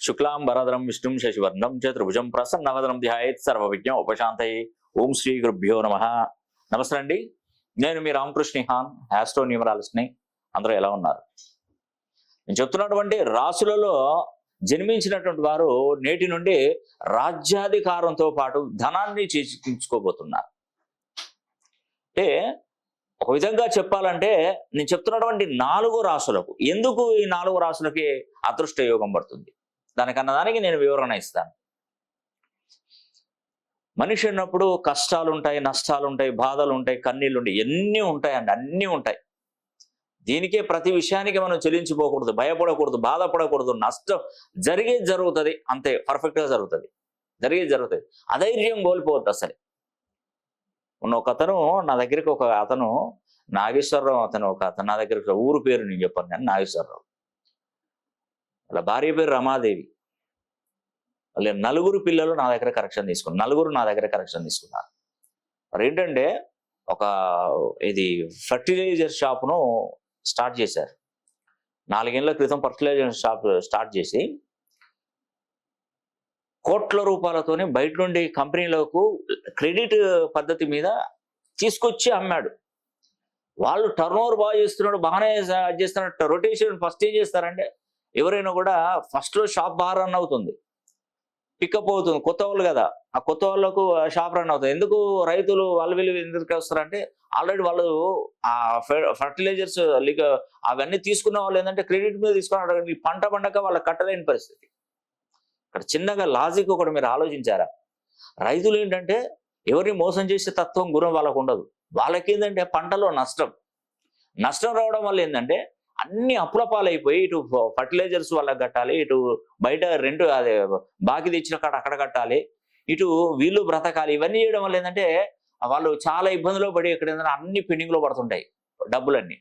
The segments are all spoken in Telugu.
శుక్లాంబరధరం విష్ణుం శశివర్ణం చతుర్భుజం ప్రసన్నవదనం ధ్యాయేత్ సర్వవిజ్ఞం ఉపశాంతయే. ఓం శ్రీ గురుభ్యో నమః. నమస్తే అండి, నేను మీ రామకృష్ణ హాన్, ఆస్ట్రో న్యూమరాలజిస్ట్ని. అందరూ ఎలా ఉన్నారు? నేను చెప్తున్నటువంటి రాసులలో జన్మించినటువంటి వారు నేటి నుండి రాజ్యాధికారంతో పాటు ధనాన్ని చేజిక్కించుకోబోతున్నారు. అంటే ఒక విధంగా చెప్పాలంటే నేను చెప్తున్నటువంటి 4 రాసులకు ఎందుకు ఈ 4 రాసులకి అదృష్ట యోగం పడుతుంది, దానికి నేను వివరణ ఇస్తాను. మనిషి అన్నప్పుడు కష్టాలు ఉంటాయి, నష్టాలు ఉంటాయి, బాధలు ఉంటాయి, కన్నీళ్ళు ఉంటాయి, ఎన్ని ఉంటాయండి, అన్నీ ఉంటాయి. దీనికే ప్రతి విషయానికి మనం చెల్లించిపోకూడదు, భయపడకూడదు, బాధపడకూడదు. నష్టం జరుగుతుంది, అంతే, పర్ఫెక్ట్గా జరుగుతుంది, జరుగుతుంది. అధైర్యం కోల్పోవద్దు అసలు. ఒక అతను నా దగ్గరికి, ఒక అతను నాగేశ్వరరావు, ఒక నా దగ్గర, ఊరు పేరు నేను చెప్పాను కానీ నాగేశ్వరరావు, వాళ్ళ భార్య పేరు రమాదేవి. వాళ్ళ 4 పిల్లలు నా దగ్గర కరెక్షన్ తీసుకున్నారు. మరి ఏంటంటే ఇది ఫర్టిలైజర్ షాప్ను స్టార్ట్ చేశారు. 4 ఏళ్ల క్రితం ఫర్టిలైజర్ షాప్ స్టార్ట్ చేసి కోట్ల రూపాయలతోనే బయట నుండి కంపెనీలకు క్రెడిట్ పద్ధతి మీద తీసుకొచ్చి అమ్మాడు. వాళ్ళు టర్న్ ఓవర్ బాగా చేస్తున్నాడు, బాగానే చేస్తున్నట్టు రొటేషన్. ఫస్ట్ ఏం చేస్తారంటే ఎవరైనా కూడా ఫస్ట్లో షాప్ బాగా రన్ అవుతుంది, పికప్ అవుతుంది, కొత్త వాళ్ళు కదా, ఆ కొత్త వాళ్ళకు షాప్ రన్ అవుతుంది. ఎందుకు రైతులు వీళ్ళు ఎందుకు వస్తారంటే ఆల్రెడీ వాళ్ళు ఆ ఫర్టిలైజర్స్ అవన్నీ తీసుకున్న వాళ్ళు ఏంటంటే క్రెడిట్ మీద తీసుకున్నారు. ఈ పంట పండక వాళ్ళకి కట్టలేని పరిస్థితి. ఇక్కడ చిన్నగా లాజిక్ ఒకటి మీరు ఆలోచించారా? రైతులు ఏంటంటే ఎవరిని మోసం చేసే తత్వం, గుణం వాళ్ళకు ఉండదు. వాళ్ళకి ఏంటంటే పంటలో నష్టం రావడం వల్ల ఏంటంటే అన్ని అప్పుల పాలైపోయి, ఇటు ఫర్టిలైజర్స్ వాళ్ళకి కట్టాలి, ఇటు బయట రెంట్ అదే బాకీ తెచ్చిన కాడ అక్కడ కట్టాలి, ఇటు వీళ్ళు బ్రతకాలి. ఇవన్నీ చేయడం వల్ల ఏంటంటే వాళ్ళు చాలా ఇబ్బందులు పడి ఇక్కడ ఏంటంటే అన్ని పెండింగ్లో పడుతుంటాయి డబ్బులన్నీ.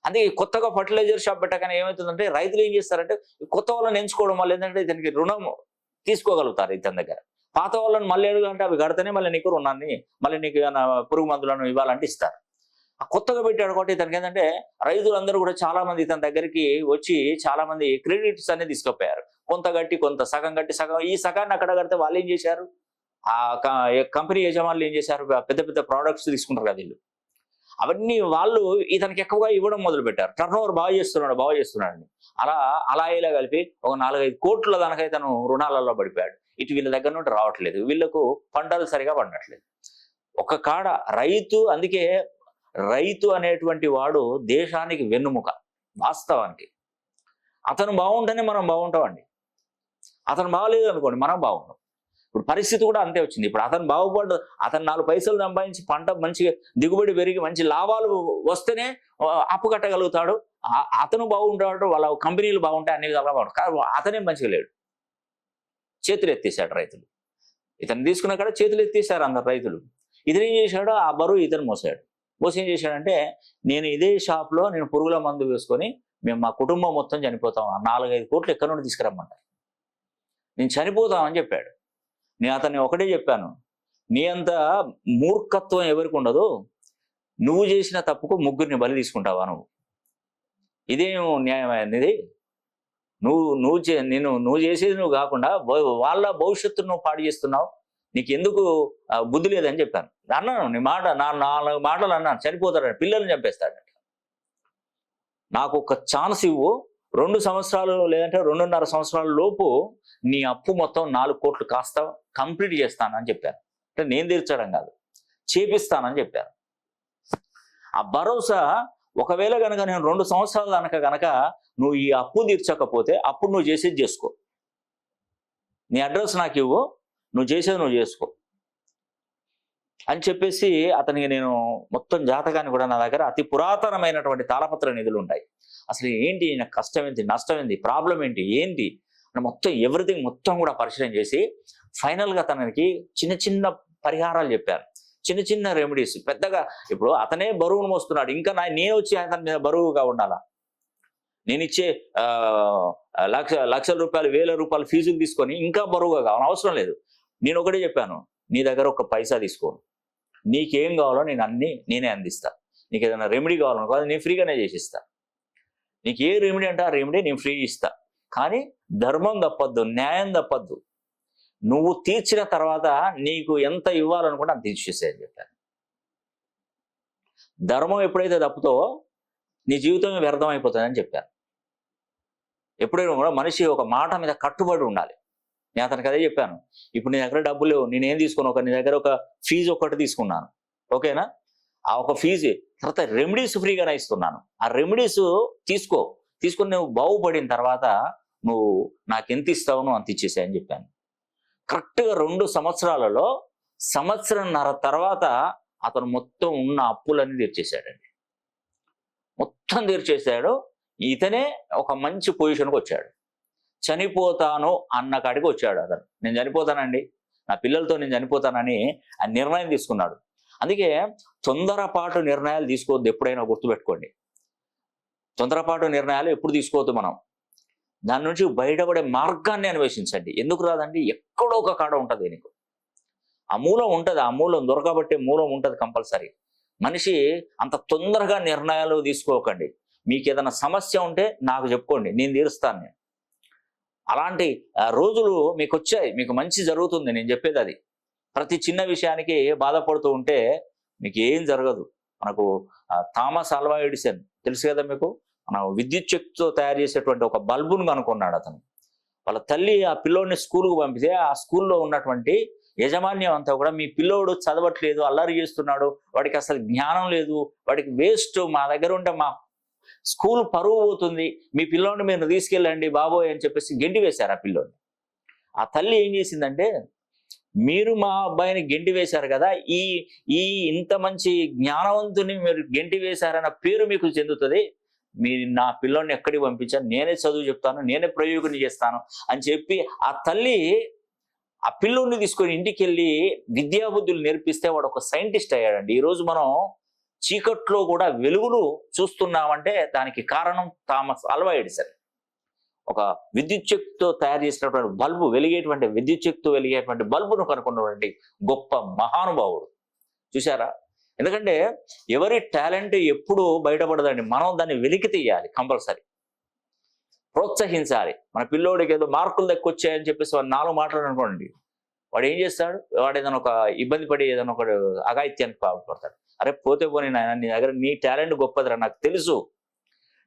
అందుకే కొత్తగా ఫర్టిలైజర్ షాప్ పెట్టగానే ఏమవుతుందంటే రైతులు ఏం చేస్తారంటే కొత్త వాళ్ళని ఎంచుకోవడం వల్ల ఏంటంటే ఇతనికి రుణం తీసుకోగలుగుతారు ఇతని దగ్గర. పాత వాళ్ళని మళ్ళీ అడుగుంటే అవి కడితేనే మళ్ళీ నీకు రుణాన్ని, మళ్ళీ నీకు పురుగు మందులను ఇవ్వాలంటే ఇస్తారు. ఆ కొత్తగా పెట్టాడు కాబట్టి ఇతనికి ఏంటంటే రైతులందరూ కూడా చాలా మంది ఇతని దగ్గరికి వచ్చి చాలా మంది క్రెడిట్స్ అనేది తీసుకుపోయారు. కొంత కట్టి, కొంత సగం కట్టి, ఈ సగాన్ని అక్కడ కడితే వాళ్ళు ఏం చేశారు, ఆ కంపెనీ యజమానులు ఏం చేశారు, పెద్ద పెద్ద ప్రోడక్ట్స్ తీసుకుంటారు కదా వీళ్ళు, అవన్నీ వాళ్ళు ఇతనికి ఎక్కువగా ఇవ్వడం మొదలు పెట్టారు. టర్న్ ఓవర్ బాగా చేస్తున్నాడు. అలా ఇలా కలిపి ఒక 4-5 కోట్ల దానికై తను రుణాలలో పడిపోయాడు. ఇటు వీళ్ళ దగ్గర నుండి రావట్లేదు, వీళ్ళకు పంటలు సరిగా పండట్లేదు. ఒక కాడ అందుకే రైతు అనేటువంటి వాడు దేశానికి వెన్నుముక. వాస్తవానికి అతను బాగుంటేనే మనం బాగుంటామండి. అతను బాగలేదు అనుకోండి, మనం బాగుంటాం. ఇప్పుడు పరిస్థితి కూడా అంతే వచ్చింది. ఇప్పుడు అతను బాగుపడ్డ, అతను 4 పైసలు సంపాదించి పంట మంచిగా దిగుబడి పెరిగి మంచి లాభాలు వస్తేనే అప్పు కట్టగలుగుతాడు. అతను బాగుంటాడు, వాళ్ళ కంపెనీలు బాగుంటాయి, అన్ని విధాలుగా బాగుంటాడు. కానీ అతనే మంచిగా లేడు. చేతులు ఎత్తేసాడు రైతులు. ఇతను తీసుకున్న కాడ చేతులు ఎత్తేసారు అందరు రైతులు. ఇతను ఏం చేశాడు, ఆ బరువు ఇతను మోసాడు. ఏం చేశాడంటే నేను ఇదే షాప్లో నేను పురుగుల మందు వేసుకొని మేము మా కుటుంబం మొత్తం చనిపోతాం, 4-5 కోట్లు ఎక్కడి నుండి తీసుకురమ్మంటారు, నేను చనిపోతామని చెప్పాడు. నేను అతన్ని ఒకటే చెప్పాను, నీ అంత మూర్ఖత్వం ఎవరికి ఉండదు, నువ్వు చేసిన తప్పుకు 3 బలి తీసుకుంటావా నువ్వు? ఇదేం న్యాయమైనది? నువ్వు చేసేది నువ్వు కాకుండా వాళ్ళ భవిష్యత్తును నువ్వు పాడు చేస్తున్నావు, నీకు ఎందుకు బుద్ధి లేదని చెప్పాను. అన్నాను, నీ మాట 4 మాటలు అన్నాను. చనిపోతాడు, పిల్లల్ని చంపేస్తాడు. నాకు ఒక ఛాన్స్ ఇవ్వు, 2 సంవత్సరాలు లేదంటే 2.5 సంవత్సరాల లోపు నీ అప్పు మొత్తం 4 కోట్లు కాస్త కంప్లీట్ చేస్తానని చెప్పాను. అంటే నేను తీర్చడం కాదు, చేపిస్తానని చెప్పాను. ఆ భరోసా, ఒకవేళ కనుక నేను 2 సంవత్సరాలు కనుక నువ్వు ఈ అప్పు తీర్చకపోతే అప్పుడు నువ్వు చేసేది చేసుకో, నీ అడ్రస్ నాకు ఇవ్వు, నువ్వు చేసేది నువ్వు చేసుకో అని చెప్పేసి అతనికి నేను మొత్తం జాతకాన్ని కూడా, నా దగ్గర అతి పురాతనమైనటువంటి తాళపత్ర నిధులు ఉంటాయి. అసలు ఏంటి, నాకు కష్టం ఏంటి, నష్టం ఏంటి, ప్రాబ్లం ఏంటి మొత్తం ఎవ్రీథింగ్ మొత్తం కూడా పరిశీలన చేసి ఫైనల్గా తనకి చిన్న పరిహారాలు చెప్పాను, చిన్న రెమెడీస్. పెద్దగా ఇప్పుడు అతనే బరువును మోస్తున్నాడు, ఇంకా నేను వచ్చి అతని మీద బరువుగా ఉండాలా? నేను ఇచ్చే లక్షల రూపాయలు, 1000 రూపాయలు ఫీజులు తీసుకొని ఇంకా బరువుగా కావాలి, అవసరం లేదు. నేను ఒకటే చెప్పాను, నీ దగ్గర 1 పైసా తీసుకోను, నీకేం కావాలో నేనే అందిస్తా. నీకు ఏదైనా రెమెడీ కావాలనుకో అది నేను ఫ్రీగానే చేసిస్తా. నీకు ఏ రెమెడీ అంటే ఆ రెమెడీ నేను ఫ్రీ ఇస్తా. కానీ ధర్మం తప్పద్దు, న్యాయం తప్పద్దు. నువ్వు తీర్చిన తర్వాత నీకు ఎంత ఇవ్వాలనుకుంటే అంత తీర్చేసేయని చెప్పాను. ధర్మం ఎప్పుడైతే తప్పుతో నీ జీవితం వ్యర్థం అయిపోతుందని చెప్పాను. ఎప్పుడైనా కూడా మనిషి ఒక మాట మీద కట్టుబడి ఉండాలి. నేను అతనికి అదే చెప్పాను. ఇప్పుడు నీ దగ్గర డబ్బులు లేవు, నేనేం తీసుకున్నాను, నీ దగ్గర ఒక ఫీజు ఒకటి తీసుకున్నాను, ఓకేనా? ఆ ఒక ఫీజు తర్వాత రెమెడీస్ ఫ్రీగానే ఇస్తున్నాను. ఆ రెమెడీస్ తీసుకొని నువ్వు బాగుపడిన తర్వాత నువ్వు నాకు ఎంత ఇస్తావు, నువ్వు అంత ఇచ్చేసాయని చెప్పాను. కరెక్ట్గా 2 సంవత్సరాలలో, సంవత్సరంన్నర తర్వాత అతను మొత్తం ఉన్న అప్పులన్నీ తీర్చేశాడండి. మొత్తం తీర్చేశాడు. ఇతనే ఒక మంచి పొజిషన్కి వచ్చాడు. చనిపోతాను అన్న కాడికి వచ్చాడు అతను. నేను చనిపోతానండి, నా పిల్లలతో నేను చనిపోతానని ఆ నిర్ణయం తీసుకున్నాడు. అందుకే తొందరపాటు నిర్ణయాలు తీసుకోవద్దు, ఎప్పుడైనా గుర్తుపెట్టుకోండి. తొందరపాటు నిర్ణయాలు ఎప్పుడు తీసుకోవద్దు. మనం దాని నుంచి బయటపడే మార్గాన్ని అన్వేషించండి. ఎందుకు రాదండి? ఎక్కడో ఒక కాడ ఉంటుంది నీకు, ఆ మూలం ఉంటుంది. ఆ మూలం దొరకబట్టే మూలం ఉంటుంది కంపల్సరీ. మనిషి అంత తొందరగా నిర్ణయాలు తీసుకోకండి. మీకు ఏదైనా సమస్య ఉంటే నాకు చెప్పుకోండి, నేను తీరుస్తాను. నేను అలాంటి రోజులు మీకు వచ్చాయి, మీకు మంచి జరుగుతుంది. నేను చెప్పేది అది. ప్రతి చిన్న విషయానికి బాధపడుతూ ఉంటే మీకు ఏం జరగదు. మనకు థామస్ ఆల్వా ఎడిసన్ తెలుసు కదా మీకు, మన విద్యుత్ శక్తితో తయారు చేసేటువంటి ఒక బల్బును కనుక్కున్నాడు అతను. వాళ్ళ తల్లి ఆ పిల్లోడిని స్కూల్కు పంపితే ఆ స్కూల్లో ఉన్నటువంటి యజమాన్యం అంతా కూడా, మీ పిల్లోడు చదవట్లేదు, అల్లరి చేస్తున్నాడు, వాడికి అసలు జ్ఞానం లేదు, వాడికి వేస్ట్, మా దగ్గర ఉంటే మా స్కూల్ పరువు పోతుంది, మీ పిల్లోడిని మీరు తీసుకెళ్ళండి బాబోయ్ అని చెప్పేసి గెంటి వేశారు ఆ పిల్లోడిని. ఆ తల్లి ఏం చేసిందంటే, మీరు మా అబ్బాయిని గెంటి వేశారు కదా, ఈ ఇంత మంచి జ్ఞానవంతుని మీరు గెంటి వేశారన్న పేరు మీకు చెందుతుంది, మీరు నా పిల్లోడిని ఎక్కడికి పంపించారు, నేనే చదువు చెప్తాను, నేనే ప్రయోగం చేస్తాను అని చెప్పి ఆ తల్లి ఆ పిల్లోడిని తీసుకొని ఇంటికి వెళ్ళి విద్యాబుద్ధులు నేర్పిస్తే వాడు ఒక సైంటిస్ట్ అయ్యాడండి. ఈరోజు మనం చీకట్లో కూడా వెలుగును చూస్తున్నామంటే దానికి కారణం థామస్ ఆల్వా ఎడిసన్. ఒక విద్యుత్ శక్తితో తయారు చేసినటువంటి బల్బు, విద్యుత్ శక్తితో వెలిగేటువంటి బల్బును కనుక్కున్నటువంటి గొప్ప మహానుభావుడు. చూసారా? ఎందుకంటే ఎవరి టాలెంట్ ఎప్పుడు బయటపడదండి, మనం దాన్ని వెలికి తీయాలి, కంపల్సరీ ప్రోత్సహించాలి. మన పిల్లోడికి ఏదో మార్కులు దక్కొచ్చాయని చెప్పేసి వాడు 4 మాటలు అనుకోండి, వాడు ఏం చేస్తాడు? వాడు ఏదైనా ఒక ఇబ్బంది పడి ఏదైనా ఒక అఘాయిత్యానికి పాల్పడతాడు. అరే పోతే పోనీ నాయన, నీ దగ్గర నీ టాలెంట్ గొప్పదిరా, నాకు తెలుసు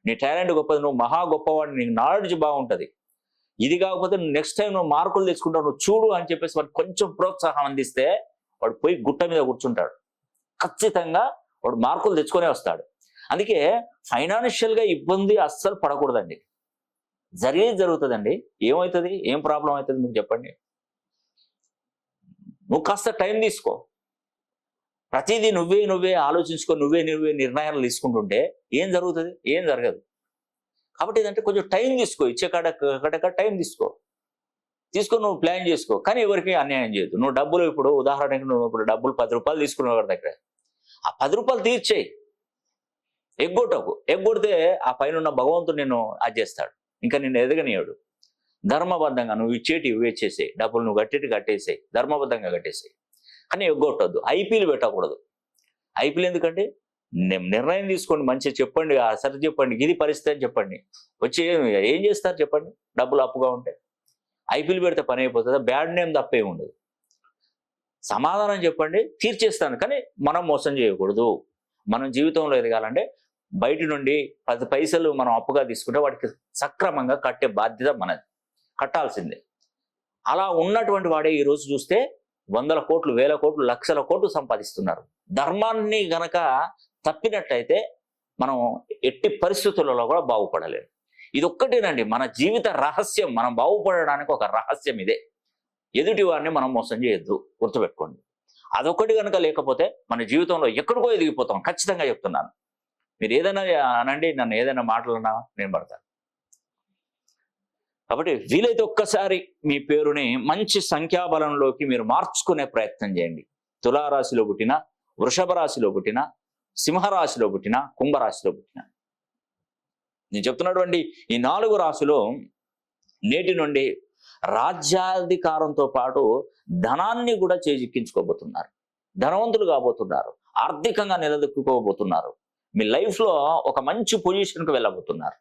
నీ టాలెంట్ గొప్పది, నువ్వు మహా గొప్పవాడు, నీకు నాలెడ్జ్ బాగుంటుంది, ఇది కాకపోతే నువ్వు నెక్స్ట్ టైం నువ్వు మార్కులు తెచ్చుకుంటావు, నువ్వు చూడు అని చెప్పేసి వాడు కొంచెం ప్రోత్సాహం అందిస్తే వాడు పోయి గుట్ట మీద కూర్చుంటాడు. ఖచ్చితంగా వాడు మార్కులు తెచ్చుకొనే వస్తాడు. అందుకే ఫైనాన్షియల్గా ఇబ్బంది అస్సలు పడకూడదండి. జరిగేది జరుగుతుందండి. ఏమవుతుంది, ఏం ప్రాబ్లం అవుతుంది మీకు చెప్పండి? నువ్వు కాస్త టైం తీసుకో. ప్రతిదీ నువ్వే ఆలోచించుకో, నువ్వే నిర్ణయాలు తీసుకుంటుంటే ఏం జరుగుతుంది? ఏం జరగదు. కాబట్టి ఏంటంటే కొంచెం టైం తీసుకో, ఇచ్చే కాడ టైం తీసుకొని నువ్వు ప్లాన్ చేసుకో. కానీ ఎవరికి అన్యాయం చేయదు. నువ్వు డబ్బులు ఇప్పుడు ఉదాహరణకి నువ్వు ఇప్పుడు డబ్బులు 10 రూపాయలు తీసుకున్నావు ఎవరి దగ్గర, ఆ 10 రూపాయలు తీర్చేయి, ఎగ్గొడితే ఆ పైన ఉన్న భగవంతుడు నిన్ను చేస్తాడు, ఇంకా నిన్ను ఎదగనియాడు. ధర్మబద్ధంగా నువ్వు ఇచ్చేసేయి, డబ్బులు నువ్వు కట్టేసేయి, ధర్మబద్ధంగా కట్టేసేయి. కానీ ఎగ్గొట్టద్దు, ఐపీలు పెట్టకూడదు. ఐపీలు ఎందుకంటే నిర్ణయం తీసుకోండి, మంచిగా చెప్పండి, సరి చెప్పండి, ఇది పరిస్థితి అని చెప్పండి. వచ్చి ఏం చేస్తారు చెప్పండి? డబ్బులు అప్పుగా ఉంటే ఐపీలు పెడితే పని అయిపోతుందా? బ్యాడ్ నేమ్ తప్పే ఉండదు. సమాధానం చెప్పండి, తీర్చేస్తాను. కానీ మనం మోసం చేయకూడదు. మనం జీవితంలో ఎదగాలంటే బయట నుండి 10 పైసలు మనం అప్పుగా తీసుకుంటే వాడికి సక్రమంగా కట్టే బాధ్యత మనది, కట్టాల్సిందే. అలా ఉన్నటువంటి వాడే ఈరోజు చూస్తే 100 కోట్లు, 1000 కోట్లు, లక్షల కోట్లు సంపాదిస్తున్నారు. ధర్మాన్ని గనక తప్పినట్లయితే మనం ఎట్టి పరిస్థితులలో కూడా బాగుపడలేము. ఇది ఒక్కటేనండి మన జీవిత రహస్యం. మనం బాగుపడడానికి ఒక రహస్యం ఇదే. ఎదుటి వారిని మనం మోసం చేయొద్దు, గుర్తుపెట్టుకోండి. అదొక్కటి కనుక లేకపోతే మన జీవితంలో ఎక్కడికో ఎదిగిపోతాం, ఖచ్చితంగా చెప్తున్నాను. మీరు ఏదైనా అనండి, నన్ను ఏదైనా మాటలన్నా నేను పడతాను. కాబట్టి వీలైతే ఒక్కసారి మీ పేరుని మంచి సంఖ్యాబలంలోకి మీరు మార్చుకునే ప్రయత్నం చేయండి. తులారాశిలో పుట్టిన, వృషభ రాశిలో పుట్టిన, సింహరాశిలో పుట్టిన, కుంభరాశిలో పుట్టిన, నేను చెప్తున్నటువంటి ఈ 4 రాశులు నేటి నుండి రాజ్యాధికారంతో పాటు ధనాన్ని కూడా చేజిక్కించుకోబోతున్నారు, ధనవంతులు కాబోతున్నారు, ఆర్థికంగా నిలదొక్కుకోబోతున్నారు, మీ లైఫ్లో ఒక మంచి పొజిషన్కి వెళ్ళబోతున్నారు.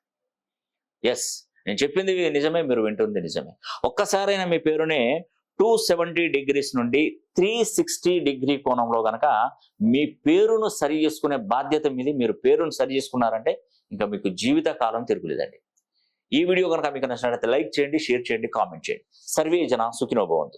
ఎస్, నేను చెప్పింది నిజమే, మీరు వింటుంది నిజమే. ఒక్కసారైనా మీ పేరునే 270 degrees నుండి 360 degree కోణంలో గనక మీ పేరును సరి చేసుకునే బాధ్యత మీది. మీరు పేరును సరి చేసుకున్నారంటే ఇంకా మీకు జీవిత కాలం తిరుగులేదండి. ఈ వీడియో కనుక మీకు నచ్చినట్లయితే లైక్ చేయండి, షేర్ చేయండి, కామెంట్ చేయండి. సర్వే జన సుఖినో భవంతు.